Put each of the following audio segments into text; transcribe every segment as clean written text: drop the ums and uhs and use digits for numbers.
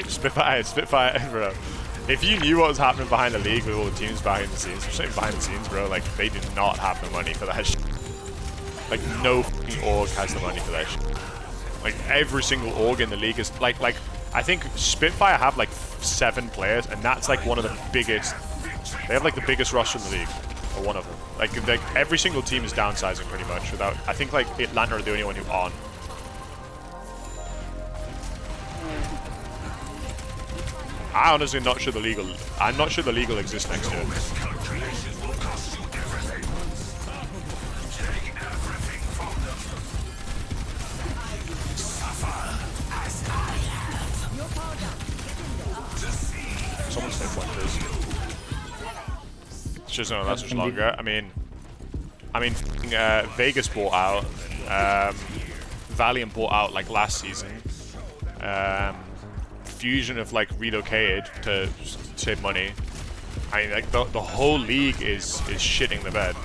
Spitfire, bro. If you knew what was happening behind the league with all the teams behind the scenes, especially behind the scenes, bro, like, they do not have the money for that shit. Like, no fucking org has the money for that shit. Like, every single org in the league is, like, I think Spitfire have, like, 7 players, and that's, like, one of the biggest, they have, like, the biggest roster in the league, or one of them. Like every single team is downsizing pretty much without, I think, like, Atlanta are the only one who aren't. I'm honestly not sure the legal. I'm not sure the legal exists next year. Someone's no pointers. It's just no, that's much longer. I mean, Vegas bought out. Valiant bought out like last season. Fusion have like relocated to save money. I mean, like the whole league is shitting the bed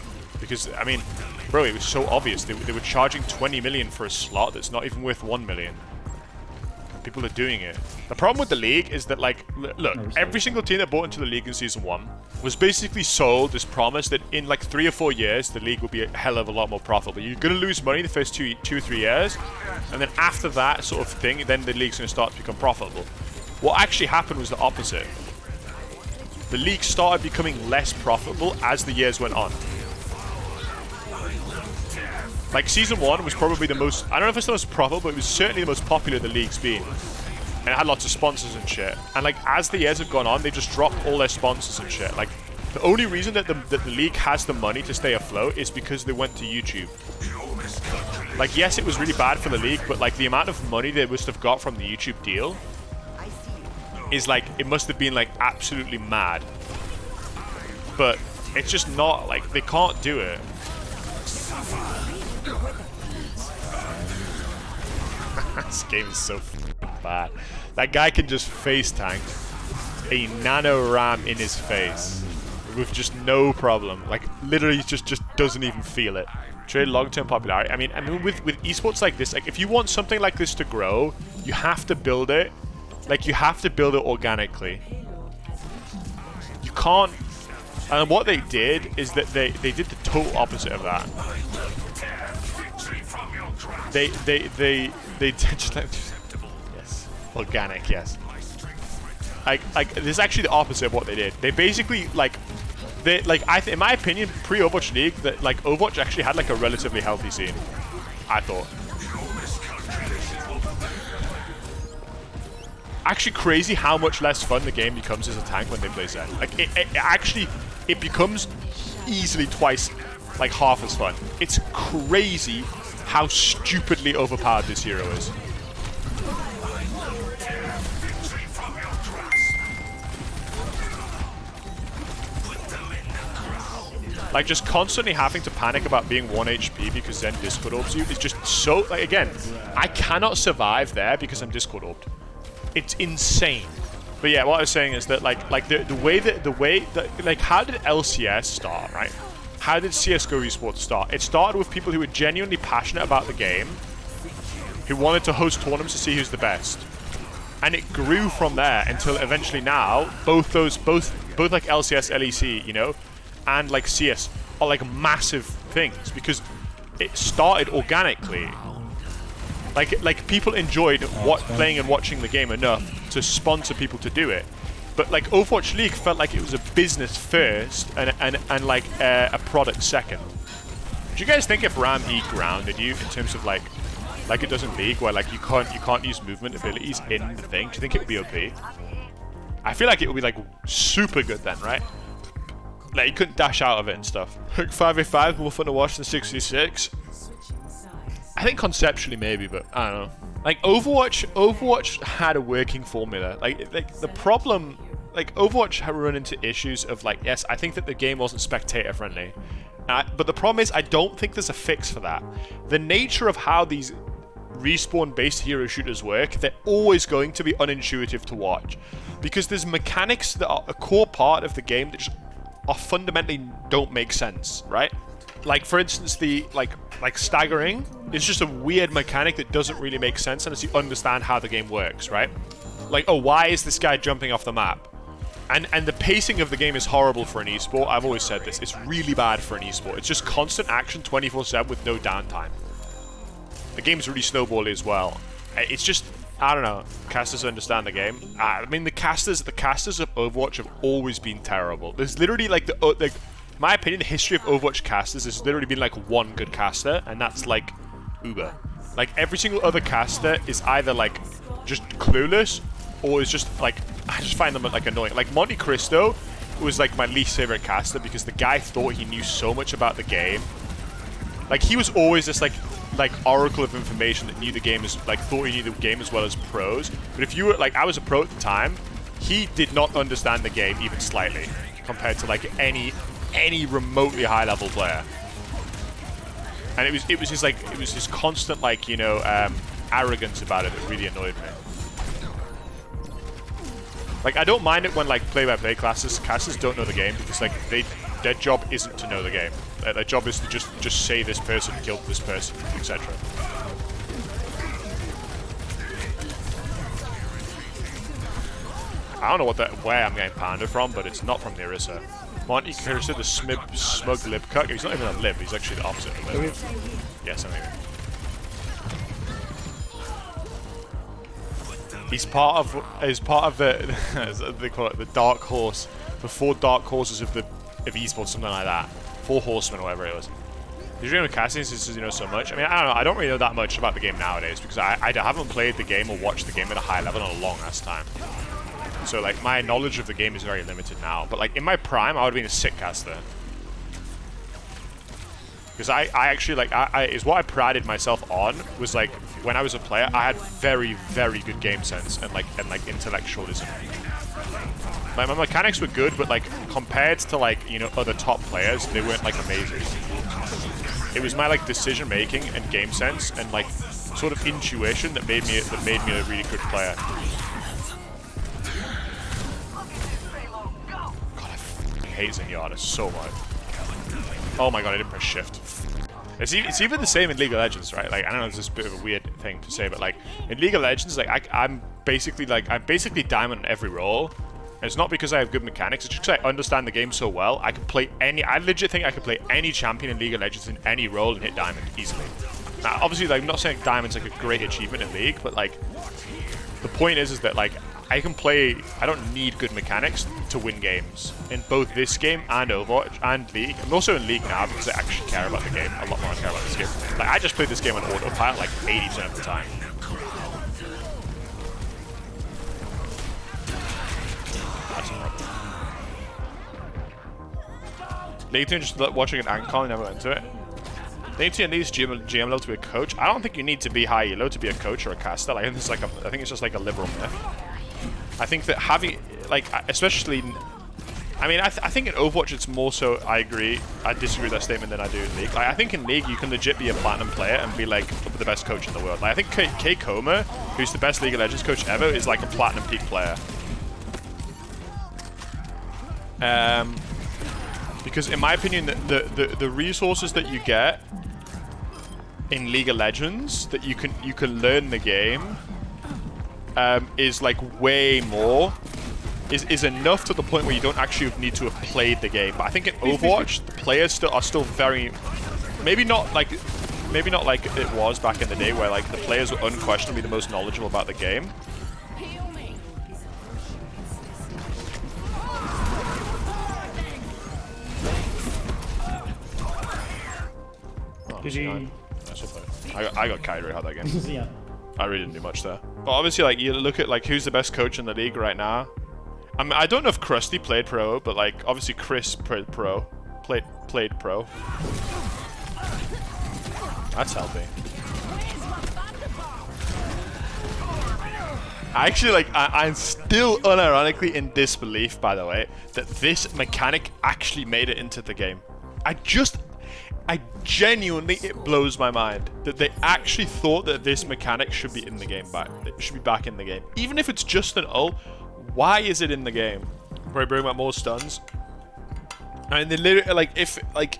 because, I mean, bro, it was so obvious. They were charging 20 million for a slot that's not even worth 1 million. People are doing it. The problem with the league is that, like, look, every single team that bought into the league in Season 1 was basically sold this promise that in like 3 or 4 years, the league will be a hell of a lot more profitable. You're going to lose money the first two or 3 years, and then after that sort of thing, then the league's going to start to become profitable. What actually happened was the opposite. The league started becoming less profitable as the years went on. Like, Season 1 was probably the most, I don't know if it's the most profitable, but it was certainly the most popular the league's been. And it had lots of sponsors and shit. And, like, as the years have gone on, they just dropped all their sponsors and shit. Like, the only reason that the league has the money to stay afloat is because they went to YouTube. Like, yes, it was really bad for the league, but, like, the amount of money they must have got from the YouTube deal is, like, it must have been, like, absolutely mad. But it's just not, like, they can't do it. This game is so bad. That guy can just face tank a nano ram in his face with just no problem. Like, literally just doesn't even feel it. Trade long-term popularity. I mean with esports like this, like, if you want something like this to grow, you have to build it. Like, you have to build it organically. You can't. And what they did is that they did the total opposite of that. They did just like, yes, organic, yes. Like this is actually the opposite of what they did. They basically in my opinion, pre-Overwatch League, that like Overwatch actually had like a relatively healthy scene. I thought. Actually, crazy how much less fun the game becomes as a tank when they play Zen. Like it becomes easily twice, like half as fun. It's crazy how stupidly overpowered this hero is. Like, just constantly having to panic about being 1 HP because then Discord orbs you is just so, like, again, I cannot survive there because I'm Discord orbed. It's insane. But yeah, what I was saying is that like the way that like, how did LCS start, right? How did CSGO Esports start? It started with people who were genuinely passionate about the game, who wanted to host tournaments to see who's the best. And it grew from there until eventually now, both like LCS, LEC, you know, and like CS are like massive things because it started organically. Like people enjoyed playing and watching the game enough to sponsor people to do it. But like Overwatch League felt like it was a business first and like a product second. Do you guys think if Ram E grounded you in terms of like it does in League, where like you can't use movement abilities in the thing? Do you think it would be OP? I feel like it would be like super good then, right? Like you couldn't dash out of it and stuff. Like 5v5 more fun to watch than 66. I think conceptually maybe, but I don't know. Like Overwatch had a working formula. Like the problem, like Overwatch had run into issues of like, yes, I think that the game wasn't spectator friendly, but the problem is I don't think there's a fix for that. The nature of how these respawn-based hero shooters work, they're always going to be unintuitive to watch because there's mechanics that are a core part of the game that just are fundamentally don't make sense, right? Like for instance, the like staggering is just a weird mechanic that doesn't really make sense unless you understand how the game works, right? Like, oh, why is this guy jumping off the map? And the pacing of the game is horrible for an esport. I've always said this. It's really bad for an esport. It's just constant action 24/7 with no downtime. The game's really snowbally as well. It's just, I don't know. Casters understand the game. I mean, the casters of Overwatch have always been terrible. There's literally like my opinion, the history of Overwatch casters has literally been like one good caster, and that's like Uber. Like every single other caster is either like just clueless, or is just like, I just find them like annoying. Like Monte Cristo was like my least favorite caster because the guy thought he knew so much about the game. Like he was always this like oracle of information that knew the game as thought he knew the game as well as pros. But if you were like, I was a pro at the time, he did not understand the game even slightly compared to like any remotely high level player. And it was his constant like, you know, arrogance about it that really annoyed me. Like I don't mind it when like play-by-play casters don't know the game because like their job isn't to know the game. Their job is to just say this person killed this person, etc. I don't know where I'm getting pounded from, but it's not from the Orisa. Monty Cristo, the smug lib cuck. He's not even a lib. He's actually the opposite of a lib. Yes, I mean. He's part of the as they call it, the dark horse, the 4 dark horses of esports, something like that. 4 horsemen, or whatever it was. He's doing with casting since you know so much. I mean, I don't know. I don't really know that much about the game nowadays because I haven't played the game or watched the game at a high level in a long ass time. So like my knowledge of the game is very limited now. But like in my prime, I would have been a sick caster. Because I actually like is what I prided myself on was like when I was a player I had very, very good game sense and like intellectualism. Like my mechanics were good, but like compared to like, you know, other top players, they weren't like amazing. It was my like decision making and game sense and like sort of intuition that made me a really good player. God, I fucking hate Zenyatta so much. Oh my god, I didn't press shift. It's even the same in League of Legends, right? Like I don't know, it's just a bit of a weird thing to say, but like in League of Legends, like I'm basically diamond in every role. And it's not because I have good mechanics, it's just because I understand the game so well. I legit think I could play any champion in League of Legends in any role and hit diamond easily. Now, obviously, like I'm not saying diamond's like a great achievement in League, but like the point is that like I can play. I don't need good mechanics to win games in both this game and Overwatch and League. I'm also in League now because I actually care about the game a lot more than I care about this game. Like I just played this game on autopilot like 80% of the time. League 2 just watching an Ancon, never went to it. League 2 needs GM level to be a coach. I don't think you need to be high elo to be a coach or a caster. Like, I think it's just like a liberal myth. I think that having, like, especially, I mean, I think in Overwatch it's more so, I agree, I disagree with that statement than I do in League. Like, I think in League you can legit be a platinum player and be like the best coach in the world. Like, I think K Koma, who's the best League of Legends coach ever, is like a platinum peak player. Because in my opinion, the resources that you get in League of Legends that you can learn the game is like way more, is enough to the point where you don't actually need to have played the game. But I think in Overwatch, the players are still very, maybe not like it was back in the day where like the players were unquestionably the most knowledgeable about the game. I got carried really hard that game. Yeah. I really didn't do much there. But obviously, like, you look at, like, who's the best coach in the league right now. I mean, I don't know if Krusty played pro, but, like, obviously Chris played pro. Played pro. That's healthy. Actually, like, I'm still unironically in disbelief, by the way, that this mechanic actually made it into the game. I genuinely, it blows my mind that they actually thought that this mechanic should be in the game it should be back in the game. Even if it's just an ult, why is it in the game? Probably bring back more stuns. I mean, they literally, like, if, like,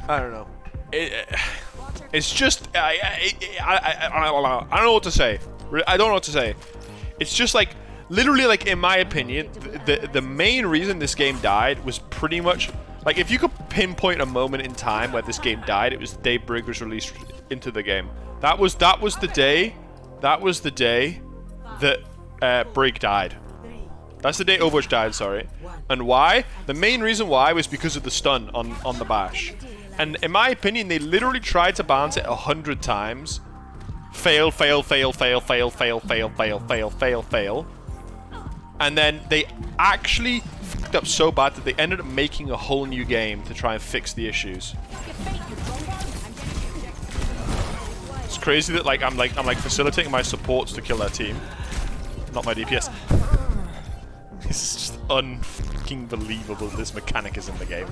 I don't know. It's just, I don't know what to say. I don't know what to say. It's just like, literally, like, in my opinion, the main reason this game died was pretty much, like, if you could pinpoint a moment in time where this game died, it was the day Brig was released into the game. That was the day that Brig died. That's the day Overwatch died, sorry. And why? The main reason why was because of the stun on the bash. And in my opinion, they literally tried to balance it 100 times. Fail, fail, fail, fail, fail, fail, fail, fail, fail, fail, fail. And then they actually fucked up so bad that they ended up making a whole new game to try and fix the issues. It's crazy that like I'm facilitating my supports to kill their team, not my DPS. This is just unfucking believable. This mechanic is in the game.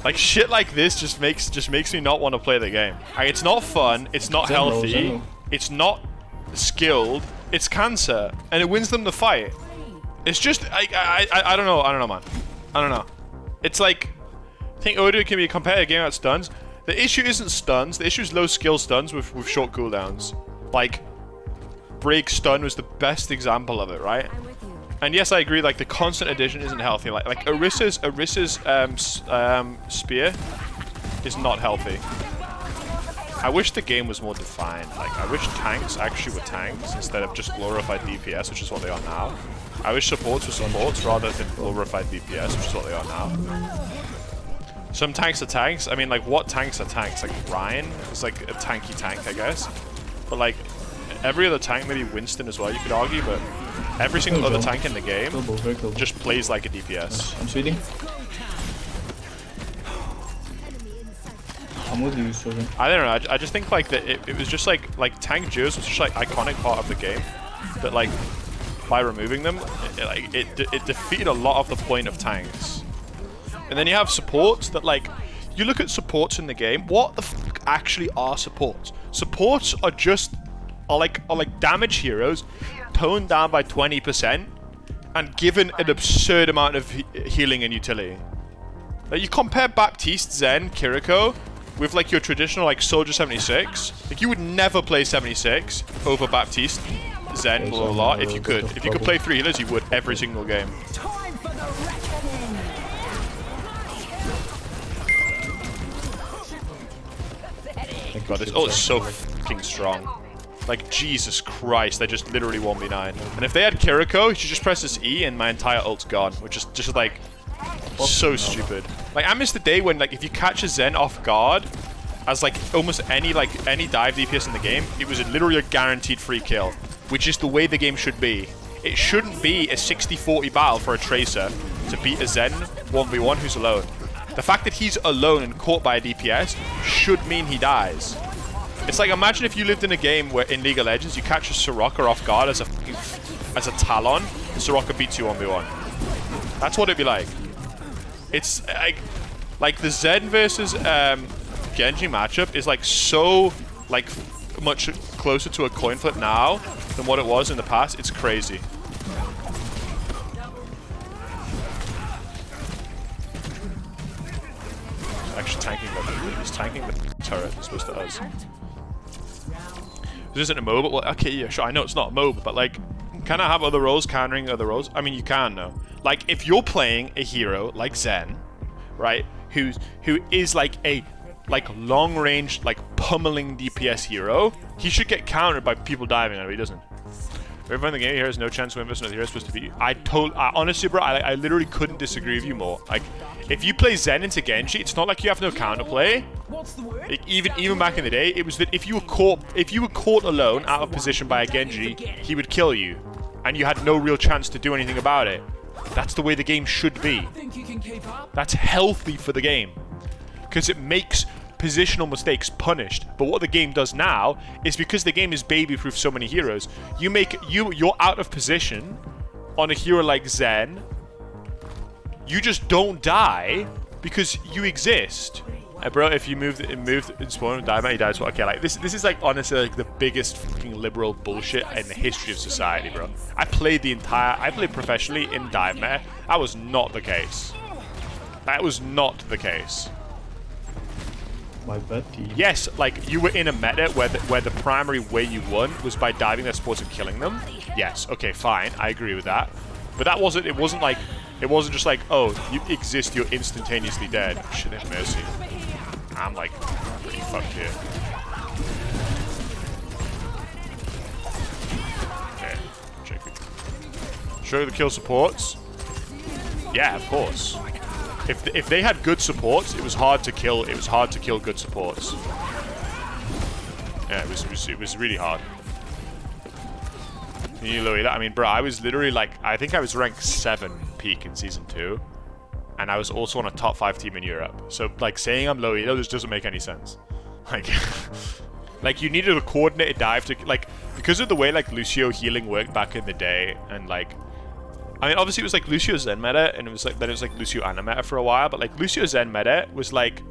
Like shit like this just makes me not want to play the game. Like, it's not fun. It's not healthy. It's not skilled. It's cancer, and it wins them the fight. It's just I don't know. I don't know, man. I don't know. It's like I think Odo can be a competitive game at stuns. The issue isn't stuns. The issue is low skill stuns with short cooldowns. Like Break stun was the best example of it, right? And yes, I agree. Like the constant addition isn't healthy. Like Orissa's spear is not healthy. I wish the game was more defined. Like I wish tanks actually were tanks instead of just glorified DPS, which is what they are now. I wish supports were supports rather than glorified DPS, which is what they are now. Some tanks are tanks. I mean, like what tanks are tanks? Like Ryan is like a tanky tank, I guess. But like every other tank, maybe Winston as well, you could argue, but every single other tank in the game just plays like a DPS. I'm shooting. I'm with you, Sogan. I don't know. I just think like that it was just like tank duos was just like iconic part of the game. That like by removing them, it defeated a lot of the point of tanks. And then you have supports that like you look at supports in the game. What the fuck actually are supports? Supports are just like damage heroes toned down by 20% and given an absurd amount of healing and utility. Like you compare Baptiste, Zen, Kiriko with like your traditional like Soldier 76. Like you would never play 76 over Baptiste, Zen, blah blah blah. If you could play 3 healers, you would every single game. God, this ult is so fucking strong. Like, Jesus Christ, they just literally 1v9. And if they had Kiriko, you should just press this E and my entire ult's gone, which is just like, so stupid. Like, I miss the day when, like, if you catch a Zen off guard, as like, almost any dive DPS in the game, it was literally a guaranteed free kill, which is the way the game should be. It shouldn't be a 60-40 battle for a Tracer to beat a Zen 1v1 who's alone. The fact that he's alone and caught by a DPS should mean he dies. It's like, imagine if you lived in a game where in League of Legends you catch a Soraka off guard as a Talon, and Soraka beats you 1v1. That's what it'd be like. It's like the Zen versus Genji matchup is like so like much closer to a coin flip now than what it was in the past. It's crazy. Actually tanking the turret as opposed to us. This isn't a MOBA. Well, okay, yeah, sure. I know it's not a MOBA, but like, can I have other roles countering other roles? I mean, you can though. Like, if you're playing a hero like Zen, right, who is like a long range, like pummeling DPS hero, he should get countered by people diving on him. He doesn't. Everyone in the game here has no chance to win versus another hero supposed to be. Honestly, bro, I literally couldn't disagree with you more. Like, if you play Zen into Genji, it's not like you have no counterplay. Like, even back in the day, it was that if you were caught alone out of position by a Genji, he would kill you, and you had no real chance to do anything about it. That's the way the game should be. That's healthy for the game, because it makes positional mistakes punished. But what the game does now is, because the game is baby-proof so many heroes, you're out of position on a hero like Zen, you just don't die because you exist. Bro, if you moved in spawn and die, man, he dies. Well, okay, like this is like honestly like the biggest fucking liberal bullshit in the history of society, bro. I played professionally in dive meta. That was not the case. That was not the case. My bad team. Yes, like you were in a meta where the primary way you won was by diving their supports and killing them. Yes, okay, fine, I agree with that. But that wasn't. It wasn't just like, oh, you exist, you're instantaneously dead. Shit, have mercy. I'm like pretty fucked here. Okay, check it. Show the kill supports. Yeah, of course. If they had good supports, it was hard to kill. It was hard to kill good supports. Yeah, it was really hard. You Louis, I mean, bro, I was literally like, I think I was ranked 7 peak in season 2, and I was also on a top 5 team in Europe. So like saying I'm Louis, that just doesn't make any sense. Like, like you needed a coordinated dive to like, because of the way like Lucio healing worked back in the day, and like. I mean, obviously it was like Lucio Zen meta, and it was like Lucio Ana meta for a while. But like Lucio Zen meta was like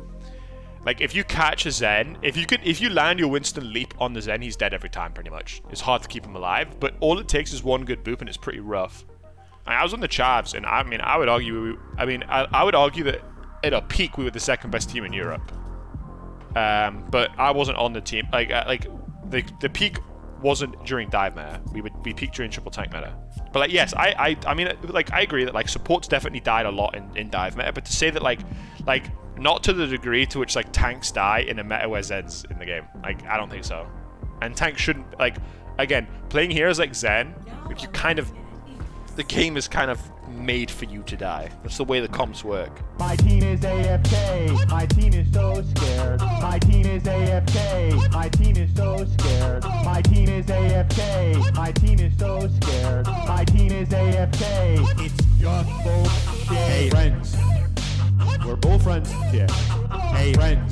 if you catch a Zen, if you land your Winston leap on the Zen, he's dead every time pretty much. It's hard to keep him alive, but all it takes is one good boop, and it's pretty rough. I was on the Chavs, and I mean, I would argue that at a peak we were the second best team in Europe. But I wasn't on the team. Like the peak wasn't during dive meta. We peaked during triple tank meta. But like, yes, I mean, like, I agree that like supports definitely died a lot in dive meta, but to say that like not to the degree to which like tanks die in a meta where Zen's in the game, like I don't think so. And tanks shouldn't, like, again, playing heroes like Zen, like you kind of, the game is kind of made for you to die. That's the way the comps work. My team is AFK. My team is so scared. My team is AFK. My team is so scared. My team is AFK. My team is so scared. My team is AFK. It's just bullshit. Hey, friends. We're all friends here. Hey, friends.